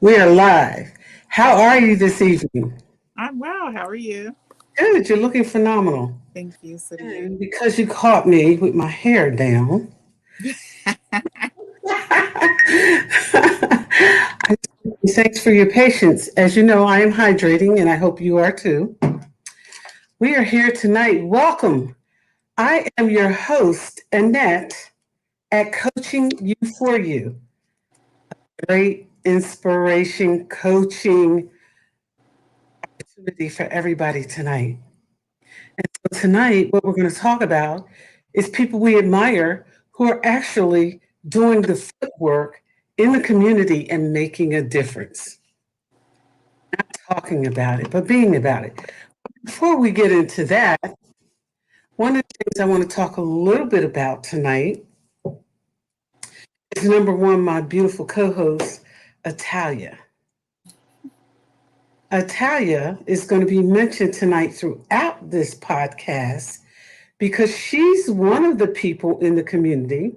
We are live. How are you this evening? I'm well. How are you? Good, you're looking phenomenal. Thank you. So do you. And because you caught me with my hair down, thanks for your patience. As you know, I am hydrating and I hope you are too. We are here tonight. Welcome. I am your host, Annette, at Coaching You For You. Great inspiration coaching opportunity for everybody tonight. And so tonight, what we're going to talk about is people we admire who are actually doing the footwork in the community and making a difference. Not talking about it, but being about it. Before we get into that, one of the things I want to talk a little bit about tonight is number one, my beautiful co host, Atalia. Atalia is going to be mentioned tonight throughout this podcast because she's one of the people in the community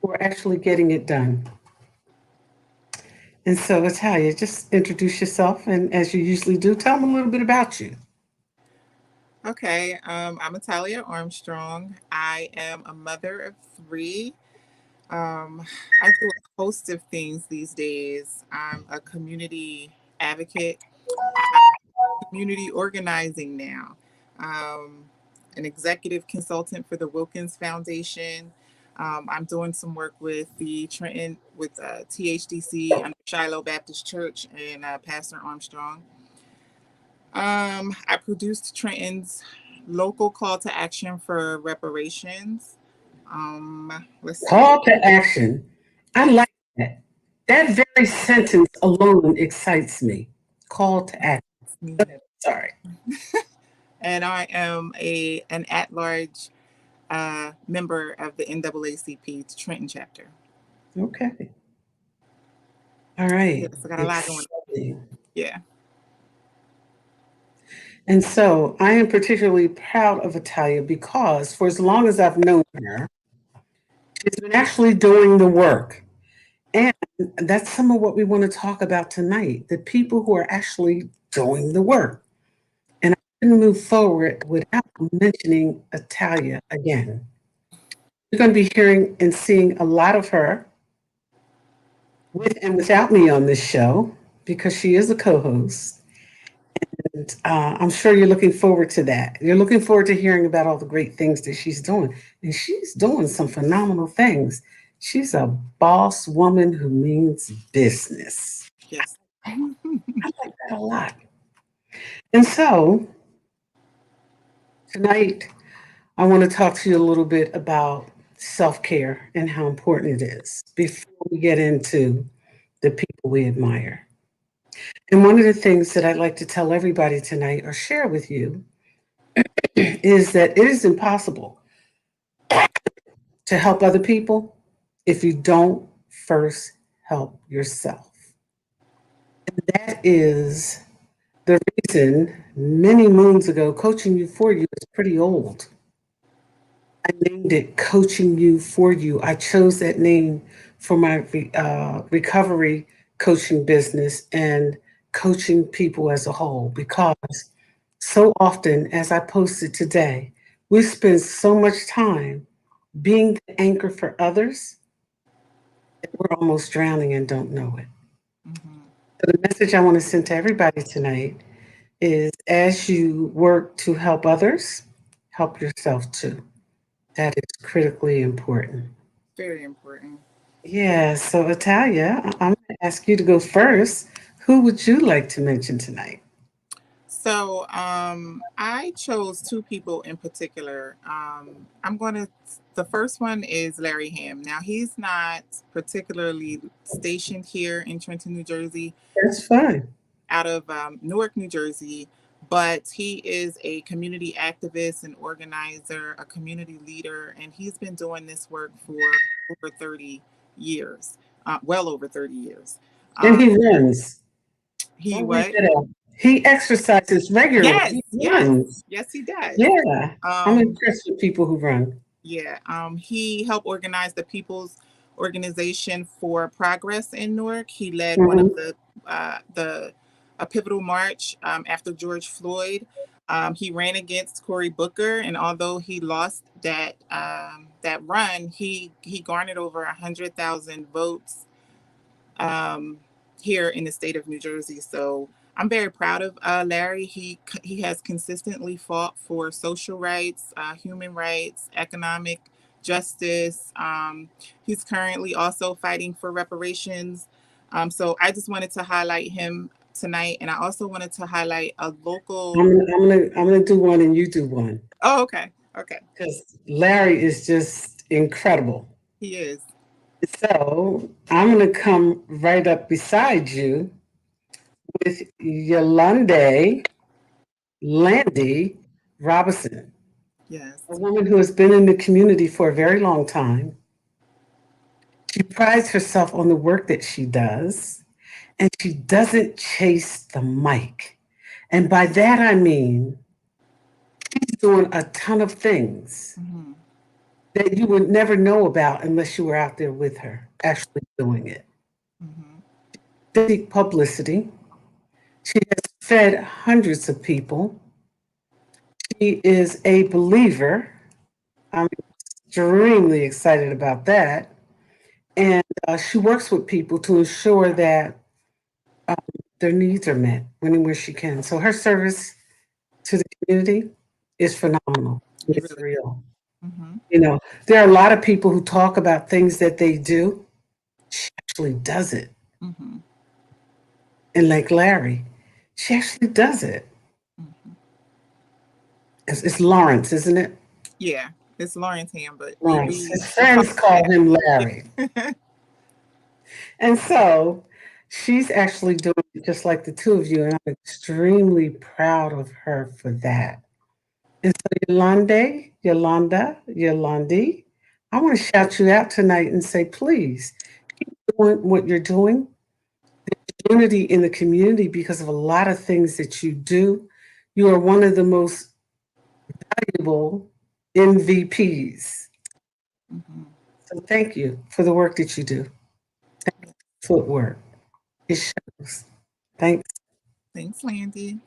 who are actually getting it done. And so, Natalia, just introduce yourself, and as you usually do, tell them a little bit about you. Okay. I'm Atalia Armstrong. I am a mother of three. Um, I do a host of things these days. I'm a community advocate, community organizing now, um, an executive consultant for the Wilkins Foundation. I'm doing some work with the Trenton, with THDC under Shiloh Baptist Church and Pastor Armstrong. I produced Trenton's local call to action for reparations. Let's see. Call to action. I Yes, like that. That very sentence alone excites me. Call to action. it's needed. Sorry. And I am a an at large member of the NAACP Trenton chapter. Okay. All right. Yes, I got a lot going on. Exciting. Yeah. And so I am particularly proud of Italia because for as long as I've known her, she's been actually doing the work. And that's some of what we want to talk about tonight, the people who are actually doing the work. And I couldn't move forward without mentioning Italia again. You're going to be hearing and seeing a lot of her with and without me on this show because she is a co host. And I'm sure you're looking forward to that. You're looking forward to hearing about all the great things that she's doing. And she's doing some phenomenal things. She's a boss woman who means business. Yes. I like that a lot. And so tonight, I want to talk to you a little bit about self care and how important it is before we get into the people we admire. And one of the things that I'd like to tell everybody tonight or share with you is that it is impossible to help other people if you don't first help yourself. That is the reason many moons ago, Coaching You For You is pretty old. I named it Coaching You For You. I chose that name for my recovery coaching business and coaching people as a whole because so often, as I posted today, we spend so much time being the anchor for others that we're almost drowning and don't know it. Hmm. So the message I want to send to everybody tonight is as you work to help others, help yourself too. That is critically important. Very important. Yeah, so Italia, I'm going to ask you to go first. Who would you like to mention tonight? So I chose two people in particular. The first one is Larry Ham. Now, he's not particularly stationed here in Trenton, New Jersey, That's fine. out of Newark, New Jersey, but he is a community activist and organizer, a community leader, and he's been doing this work for over 30 years, well over 30 years. And Um, he runs. he Don't leave what? that out. He exercises regularly. Yes, He yes, runs. yes, he does. Yeah. I'm Um, impressed with people who run. yeah, he helped organize the People's Organization for Progress in Newark. He led one of Mhm. the a pivotal march after George Floyd. He ran against Cory Booker, and although he lost that run, he garnered over 100,000 votes um, here in the state of New Jersey. So I'm very proud of Larry. He has consistently fought for social rights, human rights, economic justice. He's currently also fighting for reparations. So I just wanted to highlight him tonight, and I also wanted to highlight a local. I'm gonna do one and you do one Oh, okay, okay, because Larry is just incredible. he is. So I'm gonna come right up beside you with Yolande Landy Robinson, Yes. a woman who has been in the community for a very long time. She prides herself on the work that she does, and she doesn't chase the mic. And by that I mean she's doing a ton of things Mm-hmm. that you would never know about unless you were out there with her, actually doing it. Mm-hmm. Seek publicity. She has fed hundreds of people. She is a believer. I'm extremely excited about that. And she works with people to ensure that their needs are met whenever she can. So her service to the community is phenomenal. It It's really is. real. Mm-hmm. You know, there are a lot of people who talk about things that they do. She actually does it. Mm-hmm. And like Larry, she actually does it. Mm-hmm. It's Lawrence, isn't it? Yeah, it's Lawrence Ham, but Lawrence. His we call friends call him him Larry. Larry. And so she's actually doing it just like the two of you. And I'm extremely proud of her for that. And so Yolandi, I want to shout you out tonight and say, please, doing what you're doing, unity in the community because of a lot of things that you do. You are one of the most valuable MVPs. Hmm. So thank you for the work that you do. Footwork. It shows. Thanks. Thanks, Landy.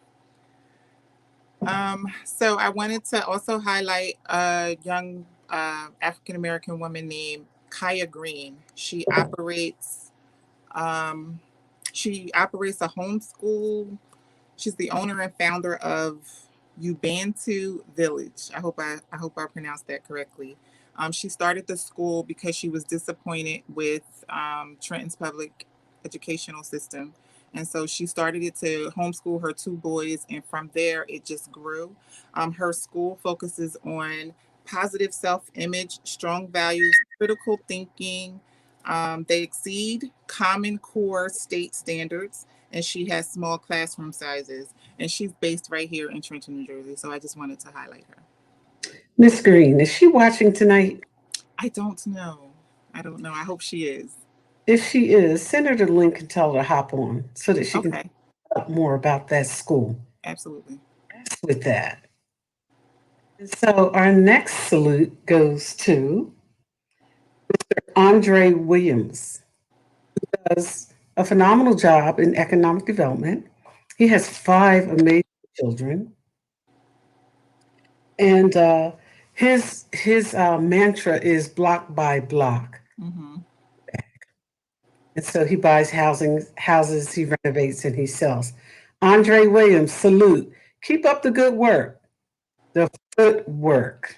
So I wanted to also highlight a young African American woman named Kaya Green. Um, she operates a homeschool. She's the owner and founder of Ubantu Village. I hope I pronounced that correctly. She started the school because she was disappointed with Trenton's public educational system, and so she started it to homeschool her two boys, and from there it just grew. Her school focuses on positive self-image, strong values, critical thinking. They exceed Common Core state standards, and she has small classroom sizes, and she's based right here in Trenton, New Jersey. So I just wanted to highlight her. Miss Green, is she watching tonight? I don't know. I don't know. I hope she is. If she is, send her the link and tell her to hop on so that she can Okay. talk more about that school Absolutely. with that. And so our next salute goes to Andre Williams, does a phenomenal job in economic development. He has five amazing children, and his mantra is block by block. Mm-hmm. And so he buys houses, he renovates, and he sells. Andre Williams, salute. Keep up the good work. The footwork.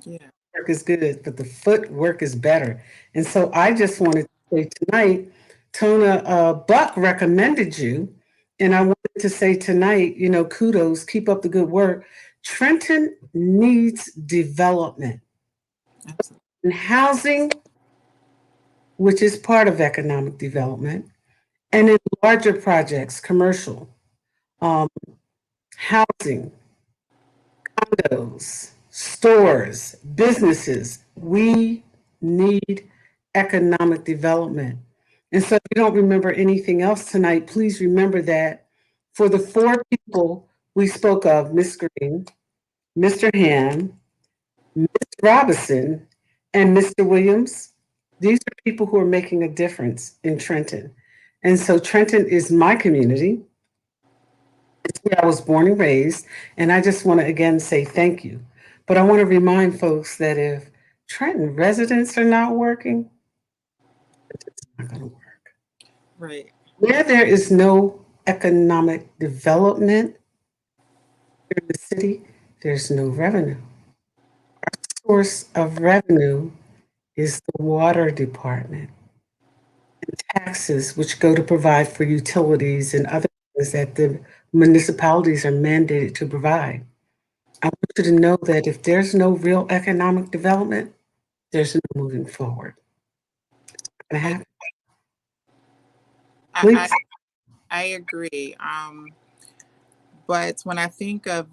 Yeah. Work is good, but the footwork is better. And so I just wanted to say tonight, Tona Buck recommended you. And I wanted to say tonight, kudos, keep up the good work. Trenton needs development Absolutely. and housing, which is part of economic development, and in larger projects, commercial, um, housing, condos, stores, businesses. We need economic development. And so if you don't remember anything else tonight, please remember that for the four people we spoke of, Miss Green, Mr. Ham, Miss Robinson, and Mr. Williams, These are people who are making a difference in Trenton. And so Trenton is my community. It's where I was born and raised. And I just want to again say thank you. But I want to remind folks that if Trenton residents are not working, it's not going to work. Right. Where there is no economic development here in the city, there's no revenue. Source of revenue is the water department and taxes, which go to provide for utilities and other things that the municipalities are mandated to provide. I want you to know that if there's no real economic development, there's no moving forward. Gonna I happen. I, I Please. I agree. But when I think of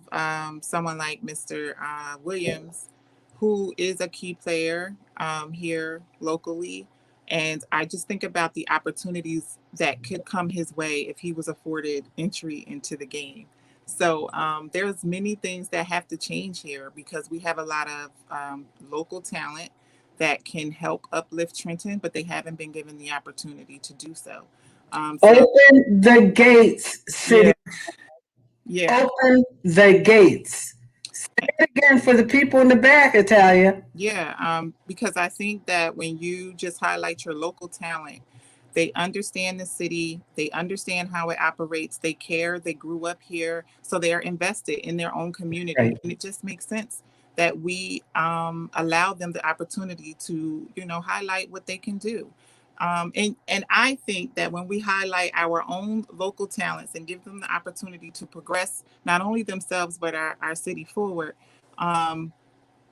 someone like Mr. Williams, who is a key player here locally, and I just think about the opportunities that could come his way if he was afforded entry into the game. So there's many things that have to change here because we have a lot of local talent that can help uplift Trenton, but they haven't been given the opportunity to do so. So Open the gates, city. yeah, yeah. Open the gates. Say it again for the people in the back, Italia. Yeah, because I think that when you just highlight your local talent, they understand the city, they understand how it operates, they care, they grew up here, so they are invested in their own community. Right. And it just makes sense that we allow them the opportunity to, highlight what they can do. And I think that when we highlight our own local talents and give them the opportunity to progress not only themselves but our city forward, um,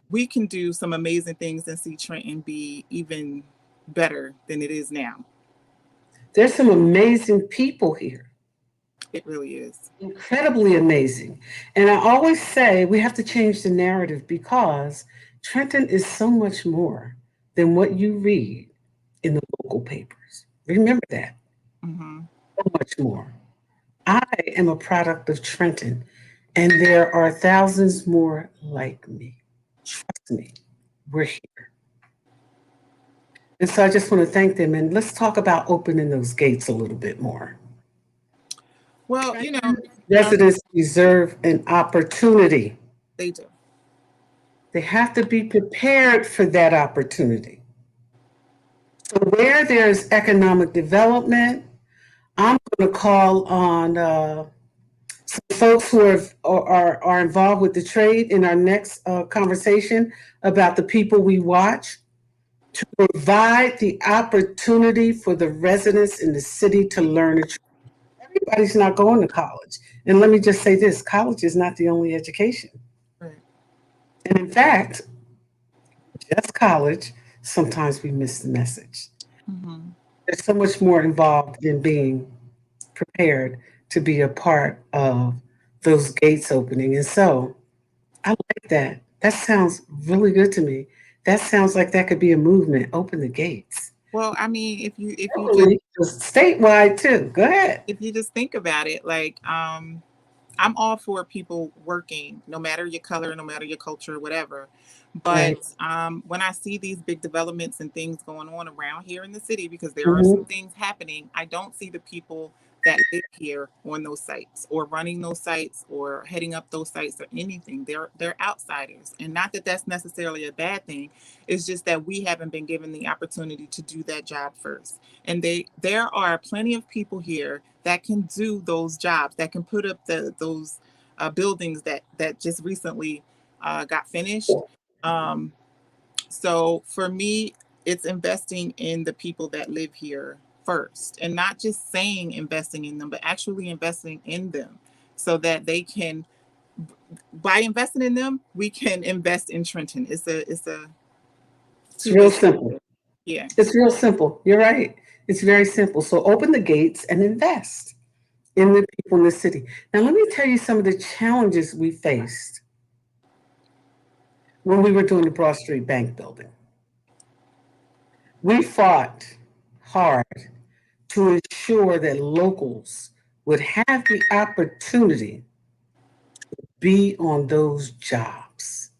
we can do some amazing things and see Trenton be even better than it is now. There's some amazing people here. It really is. Incredibly amazing. And I always say we have to change the narrative because Trenton is so much more than what you read in the local papers. Remember that. Hmm. So much more. I am a product of Trenton, and there are thousands more like me. Trust me, we're here. And so I just want to thank them. And let's talk about opening those gates a little bit more. Well, um, Residents deserve an opportunity. they do. They have to be prepared for that opportunity. So, where there's economic development, I'm going to call on some folks who are involved with the trade in our next conversation about the people we watch to provide the opportunity for the residents in the city to learn a trade. Everybody's not going to college. And let me just say this, college is not the only education. Right. And in fact, just college, sometimes we miss the message. Hmm. There's so much more involved in being prepared to be a part of those gates opening. And so I like that. That sounds really good to me. That sounds like that could be a movement. Open the gates. Well, I mean, if you just Locally, statewide too. Go ahead. think about it, like I'm all for people working, no matter your color, no matter your culture, whatever. But Right. when I see these big developments and things going on around here in the city, because there are some Hmm. things happening, I don't see the people that live here on those sites or running those sites or heading up those sites or anything. They're outsiders, and not that that's necessarily a bad thing. It's just that we haven't been given the opportunity to do that job first. And there are plenty of people here that can do those jobs, that can put up those buildings that just recently got finished. Um, so for me, it's investing in the people that live here first, and not just saying investing in them, but actually investing in them, so that they can. By investing in them, we can invest in Trenton. It's a It's real two-way. simple. Yeah. It's real simple. You're right. It's very simple. So open the gates and invest in the people in the city. Now, let me tell you some of the challenges we faced when we were doing the Broad Street Bank building. We fought hard to ensure that locals would have the opportunity to be on those jobs.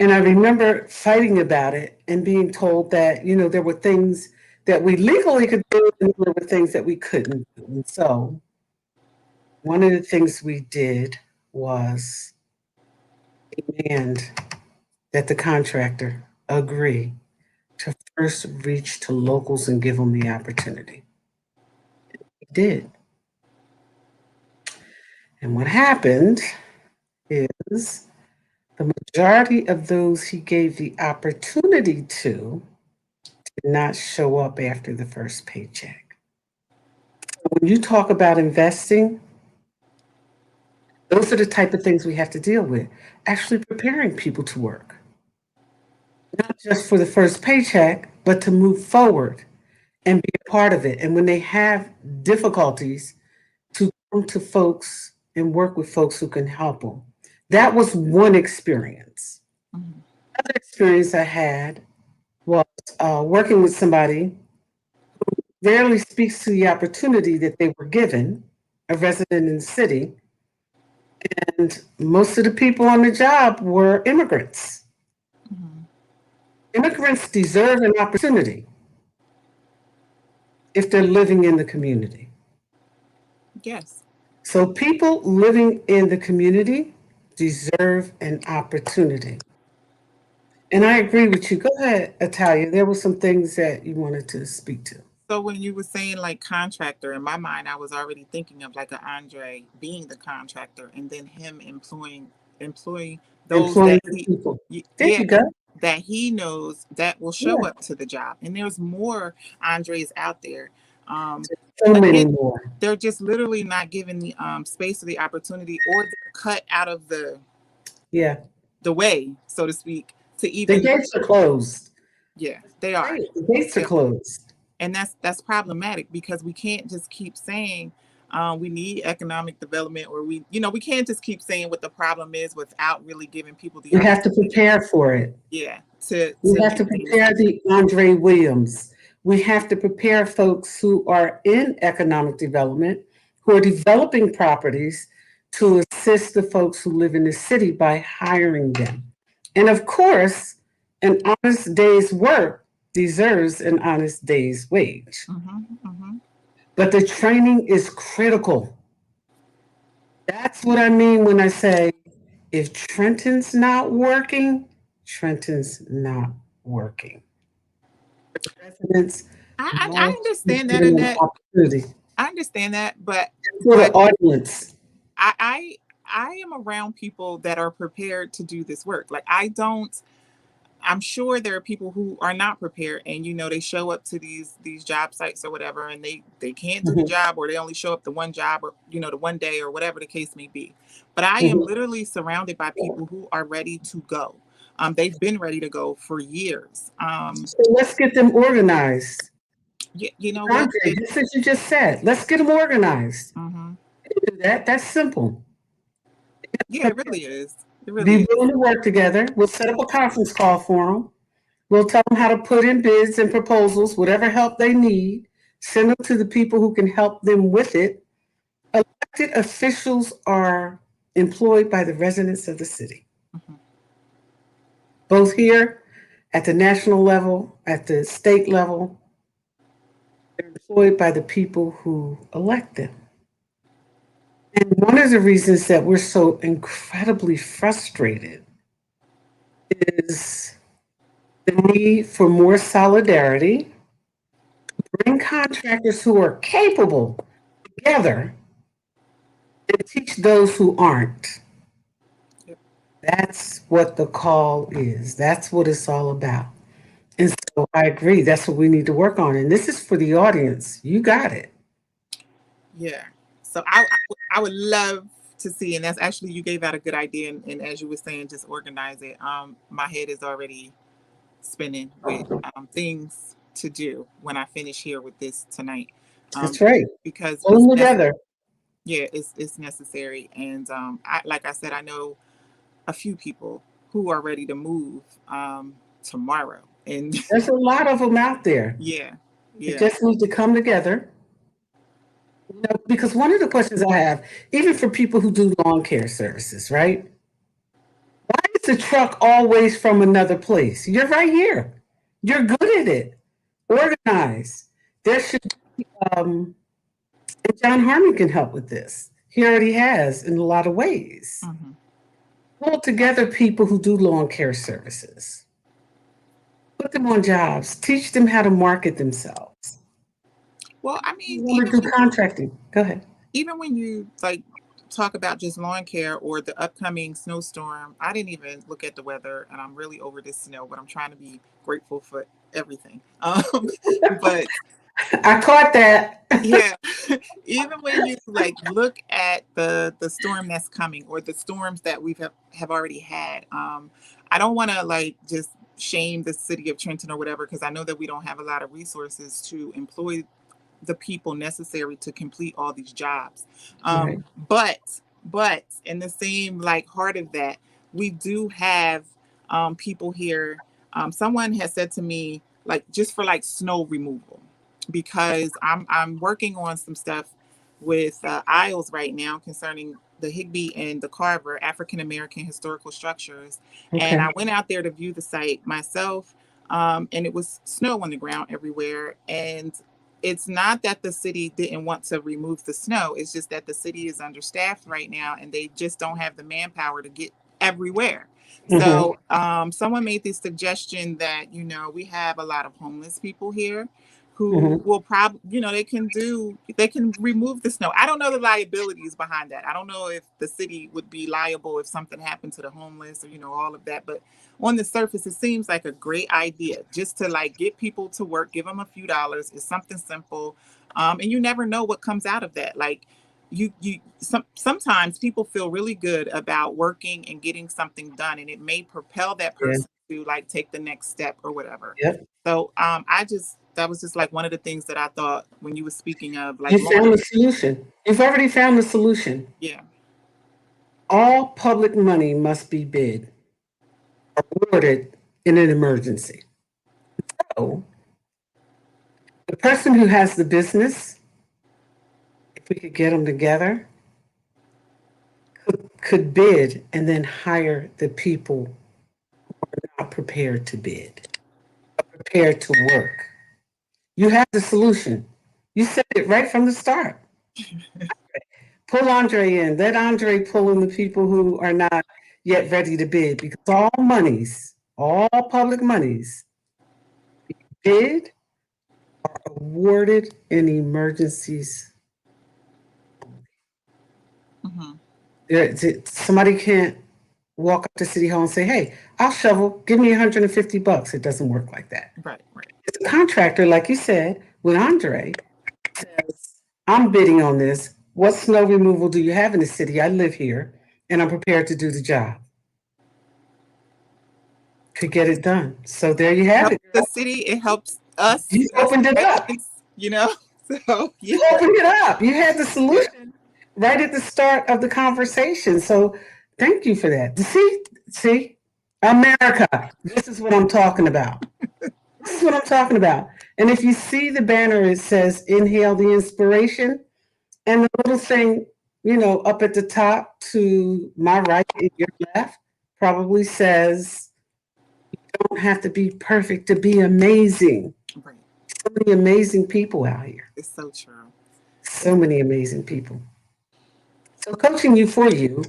And I remember fighting about it and being told that, there were things that we legally could do and there were things that we couldn't do. And so one of the things we did was demand that the contractor agree to first reach to locals and give them the opportunity. He did. And what happened is the majority of those he gave the opportunity to did not show up after the first paycheck. When you talk about investing, those are the type of things we have to deal with. Actually preparing people to work, not just for the first paycheck, but to move forward and be a part of it. And when they have difficulties, to come to folks and work with folks who can help them. That was one experience. Mhm. Another experience I had was working with somebody rarely speaks to the opportunity that they were given, a resident in the city, and most of the people on the job were immigrants. Mhm. Immigrants deserve an opportunity if they're living in the community. Yes. So people living in the community deserve an opportunity. And I agree with you. Go ahead, Italia. There were some things that you wanted to speak to. So when you were saying like contractor, in my mind, I was already thinking of like a Andre being the contractor, and then him employing those Employing that the people. There yeah, you go. that he knows that will show Yeah. up to the job. And there's more Andres out there. Um, So many again, more. they're just literally not given the space or the opportunity, or they're cut out of Yeah. the way, so to speak, to The even gates are closed. yeah, they Say are. it. The gates are They closed. and that's problematic because we can't just keep saying we need economic development, or we can't just keep saying what the problem is without really giving people the We have to opportunity, prepare for it. yeah, to We have make to things prepare happen. the Andre Williams. We have to prepare folks who are in economic development, who are developing properties to assist the folks who live in the city by hiring them. And of course, an honest day's work deserves an honest day's wage. Hmm. Hmm. But the training is critical. That's what I mean when I say if Trenton's not working, Trenton's not working. Residents I must be understand that, given an Annette. opportunity I understand that, but for the but audience. I I I am around people that are prepared to do this work. Like I don't. I'm sure there are people who are not prepared, and they show up to these job sites or whatever, and they can't do the Mhm, job, or they only show up the one job, or the one day, or whatever the case may be. But I am mhm. literally surrounded by people who are ready to go. They've been ready to go for years. So let's get them organized. You know what? Andre, just as you just said, let's get them organized. Mhm. Do that. That's simple. Yeah, it really is. It really Be is. willing to work together. We'll set up a conference call for them. We'll tell them how to put in bids and proposals, whatever help they need. Send them to the people who can help them with it. Elected officials are employed by the residents of the city, Mhm. both here at the national level, at the state level. They're employed by the people who elect them. And one of the reasons that we're so incredibly frustrated is the need for more solidarity, bring contractors who are capable together and teach those who aren't. Yep. That's what the call is. That's what it's all about. And so I agree. That's what we need to work on. And this is for the audience. You got it. Yeah. So I would love to see, and that's actually you gave out a good idea, and as you were saying, just organize it. My head is already spinning with things to do when I finish here with this tonight, That's um, right. because Pull them together. yeah, it's necessary. And like I said, I know a few people who are ready to move tomorrow, and There's a lot of them out there. yeah, We yeah. just need to come together. Because one of the questions I have, even for people who do lawn care services, right? Why is the truck always from another place? You're right here. You're good at it. Organize. There should um and John Harmon can help with this. He already has in a lot of ways. Hmm. Pull together people who do lawn care services. Put them on jobs. Teach them how to market themselves. Well, I You mean, want to do contracting? Go ahead. even when you like talk about just lawn care or the upcoming snowstorm, I didn't even look at the weather, and I'm really over this snow, but I'm trying to be grateful for everything. But I caught that. yeah, even when you like look at the storm that's coming or the storms that have already had, I don't want to like just shame the city of Trenton or whatever, because I know that we don't have a lot of resources to employ the people necessary to complete all these jobs. Right. But in the same like heart of that, we do have people here. Someone has said to me, like, just for like snow removal, because I'm working on some stuff with Isles right now concerning the Higby and the Carver African American historical structures, and Okay. I went out there to view the site myself. And it was snow on the ground everywhere, and it's not that the city didn't want to remove the snow. It's just that the city is understaffed right now and they just don't have the manpower to get everywhere. Mm-hmm. So someone made the suggestion that, we have a lot of homeless people here who Mm-hmm. will probably, they can remove the snow. I don't know the liabilities behind that. I don't know if the city would be liable if something happened to the homeless or, all of that. But on the surface, it seems like a great idea just to like get people to work, give them a few dollars. It's something simple. And you never know what comes out of that. Like sometimes people feel really good about working and getting something done, and it may propel that Yeah. person to like take the next step or whatever. Yep. So that was just like one of the things that I thought when you were speaking of like You lawn. found the solution. You've already found the solution. Yeah. All public money must be bid, awarded in an emergency. So the person who has the business, if we could get them together, could bid and then hire the people not prepared to bid, prepared to work. You have the solution. You said it right from the start. Pull Andre in. Let Andre pull in the people who are not yet ready to bid because all public monies, bid are awarded in emergencies. Hmm. Somebody can't walk up to City Hall and say, hey, I'll shovel, give me $150. It doesn't work like that. Right. Right. It's a contractor, like you said, with Andre, says, I'm bidding on this. What snow removal do you have in the city? I live here and I'm prepared to do the job. Could get it done. So there you It have helps it, the girl. city. It helps us You as opened it up. residents. So yeah, You opened it up. You had the yeah, solution right at the start of the conversation. So thank you for that. See, America, this is what I'm talking about. This is what I'm talking about. And if you see the banner, it says inhale the inspiration. And the little thing, up at the top to my right and your left probably says, don't have to be perfect to be amazing. right. So many amazing people out here. It's so true. So many amazing people. So coaching you for you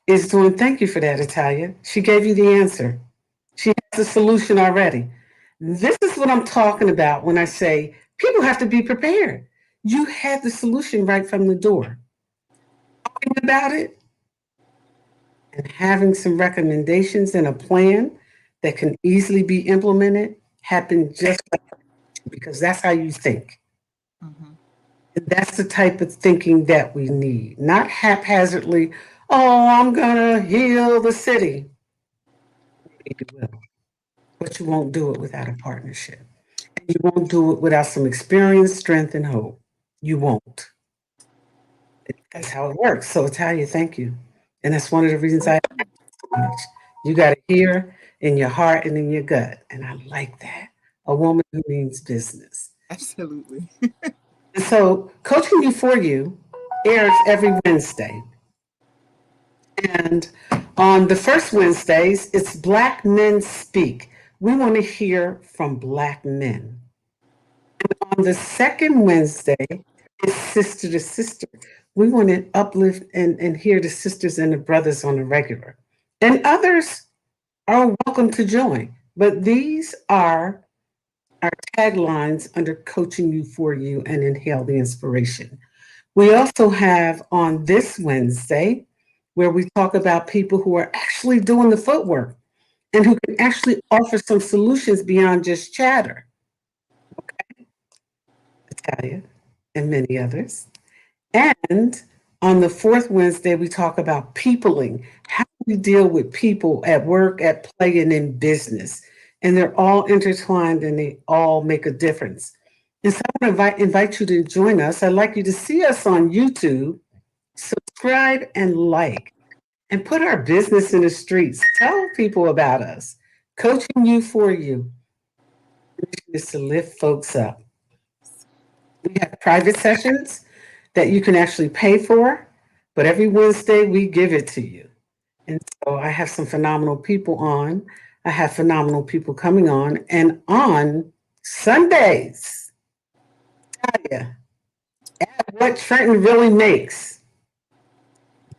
is doing thank you for that, Italia. She gave you the answer. She has the solution already. This is what I'm talking about when I say people have to be prepared. You had the solution right from the door. Talking about it and having some recommendations and a plan that can easily be implemented happen just because that's how you think. Hmm. And that's the type of thinking that we need, not haphazardly, oh, I'm going to heal the city. Maybe you will, but you won't do it without a partnership. And you won't do it without some experience, strength, and hope. You won't. That's how it works. So, Italia, thank you. And that's one of the reasons I like you so much. You got to hear in your heart and in your gut. And I like that. A woman who means business. Absolutely. And so, Coaching You For You airs every Wednesday. And on the first Wednesdays, it's Black Men Speak. We want to hear from Black men. On the second Wednesday, it's Sister to Sister. We want to uplift and hear the sisters and the brothers on the regular. And others are welcome to join. But these are our taglines under Coaching You for You and Inhale the Inspiration. We also have on this Wednesday where we talk about people who are actually doing the footwork and who can actually offer some solutions beyond just chatter, Italia, and many others. And on the fourth Wednesday, we talk about peopling, how we deal with people at work, at play, and in business. And they're all intertwined and they all make a difference. And so I want to invite you to join us. I'd like you to see us on YouTube, subscribe and like, and put our business in the streets. Tell people about us. Coaching You for You is to lift folks up. We have private sessions that you can actually pay for, but every Wednesday we give it to you. And so I have some phenomenal people on. I have phenomenal people coming on. And on Sundays, yeah, what Trenton really makes,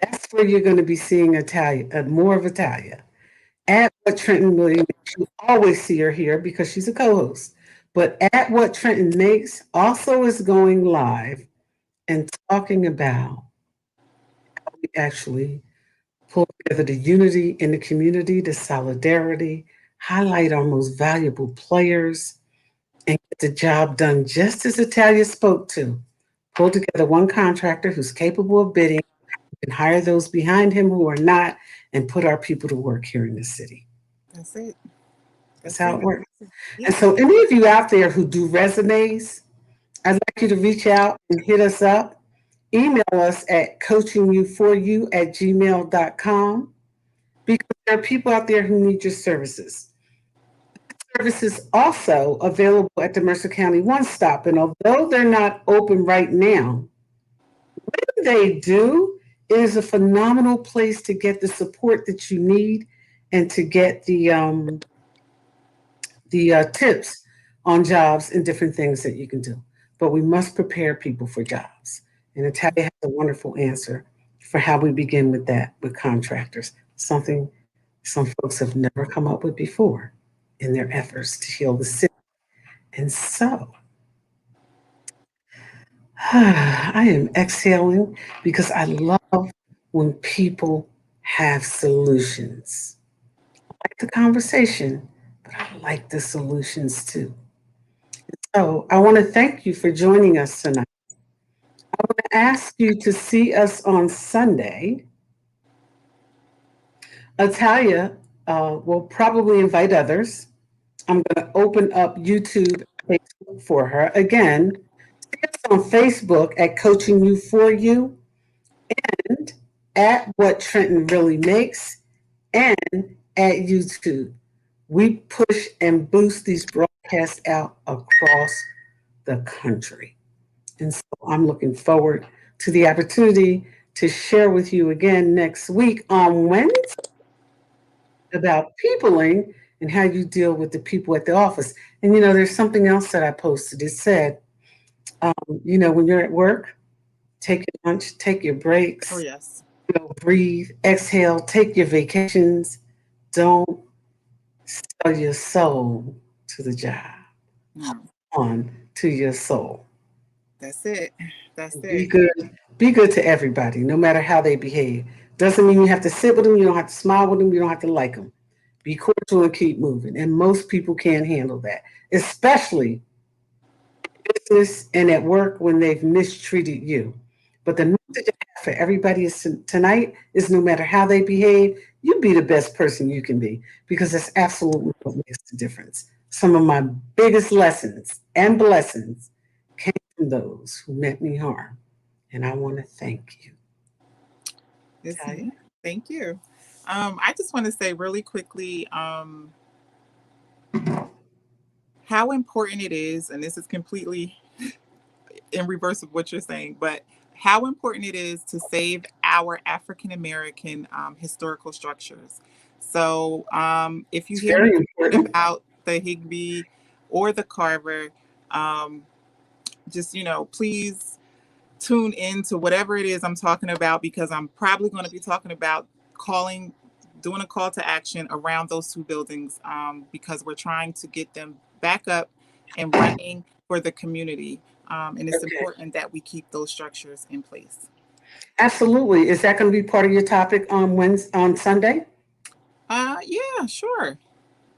that's where you're going to be seeing Italia, more of Italia. At what Trenton really makes, you always see her here because she's a co-host. But at what Trenton makes also is going live and talking about how we actually pull together the unity in the community, the solidarity, highlight our most valuable players, and get the job done just as Italia spoke to. Pull together one contractor who's capable of bidding, and hire those behind him who are not, and put our people to work here in the city. That's it. That's That's how it. it works. And Yeah. so, any of you out there who do resumes, I'd like you to reach out and hit us up. Email us at coachingyouforyou@gmail.com because there are people out there who need your services. Services also available at the Mercer County One Stop. And although they're not open right now, when they do, it is a phenomenal place to get the support that you need and to get the tips on jobs and different things that you can do. But we must prepare people for jobs. And Natalia has a wonderful answer for how we begin with that with contractors, something some folks have never come up with before in their efforts to heal the city. And so I am exhaling because I love when people have solutions. I like the conversation, but I like the solutions too. So I want to thank you for joining us tonight. I want to ask you to see us on Sunday. Atalia will probably invite others. I'm going to open up YouTube and Facebook for her. Again, see us on Facebook at Coaching You for You and at What Trenton Really Makes and at YouTube. We push and boost these broadcasts out across the country. And so I'm looking forward to the opportunity to share with you again next week on Wednesday about peopling and how you deal with the people at the office. And there's something else that I posted. It said, when you're at work, take your lunch, take your Oh breaks, yes. breathe, exhale, take your vacations. Don't sell your soul to the job. No. On to your soul. That's it. That's Be it. good. Be good to everybody, no matter how they behave. Doesn't mean you have to sit with them. You don't have to smile with them. You don't have to like them. Be cordial and keep moving. And most people can't handle that, especially business and at work when they've mistreated you. But the message I have for everybody is tonight is no matter how they behave, you be the best person you can be because that's absolutely what makes the difference. Some of my biggest lessons and blessings came from those who meant me harm. And I want to thank you. Listen, Talia? thank you. I just want to say really quickly how important it is, and this is completely in reverse of what you're saying, but how important it is to save our African American historical structures. So if you It's hear me very talking important. about the Higby or the Carver, um, just, please tune in to whatever it is I'm talking about, because I'm probably going to be talking about calling, doing a call to action around those two buildings, because we're trying to get them back up and running for the community. And it's Okay. important that we keep those structures in place. Absolutely. Is that going to be part of your topic on Wednesday, on Sunday? Yeah, sure.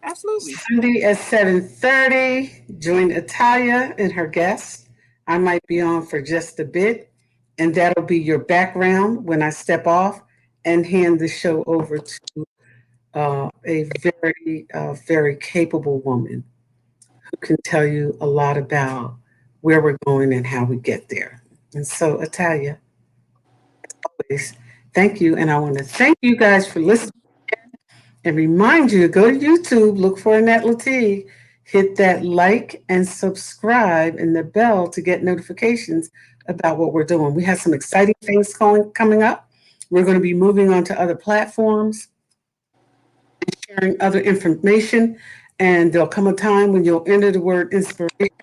Absolutely. Sunday at 7:30. Join Italia and her guests. I might be on for just a bit, and that'll be your background when I step off and hand the show over to a very capable woman who can tell you a lot about where we're going and how we get there. And so, Italia, please, thank you. And I want to thank you guys for listening and remind you to go to YouTube, look for Annette Latique, hit that like and subscribe and the bell to get notifications about what we're doing. We have some exciting things coming up. We're going to be moving on to other platforms, sharing other information, and there'll come a time when you'll enter the word inspiration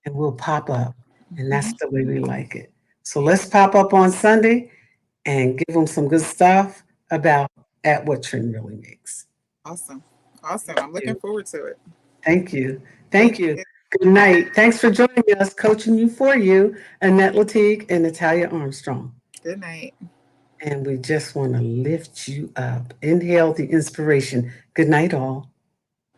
and we'll pop up. And that's Mhm. the way we like it. So let's pop up on Sunday and give them some good stuff about at what trend really makes. Awesome. Awesome. I'm looking forward to it. Thank you. Thank Thank you. you. Good night. Thanks for joining us, coaching you for you, Annette Latique and Natalia Armstrong. Good night. And we just want to lift you up. Inhale the inspiration. Good night, all.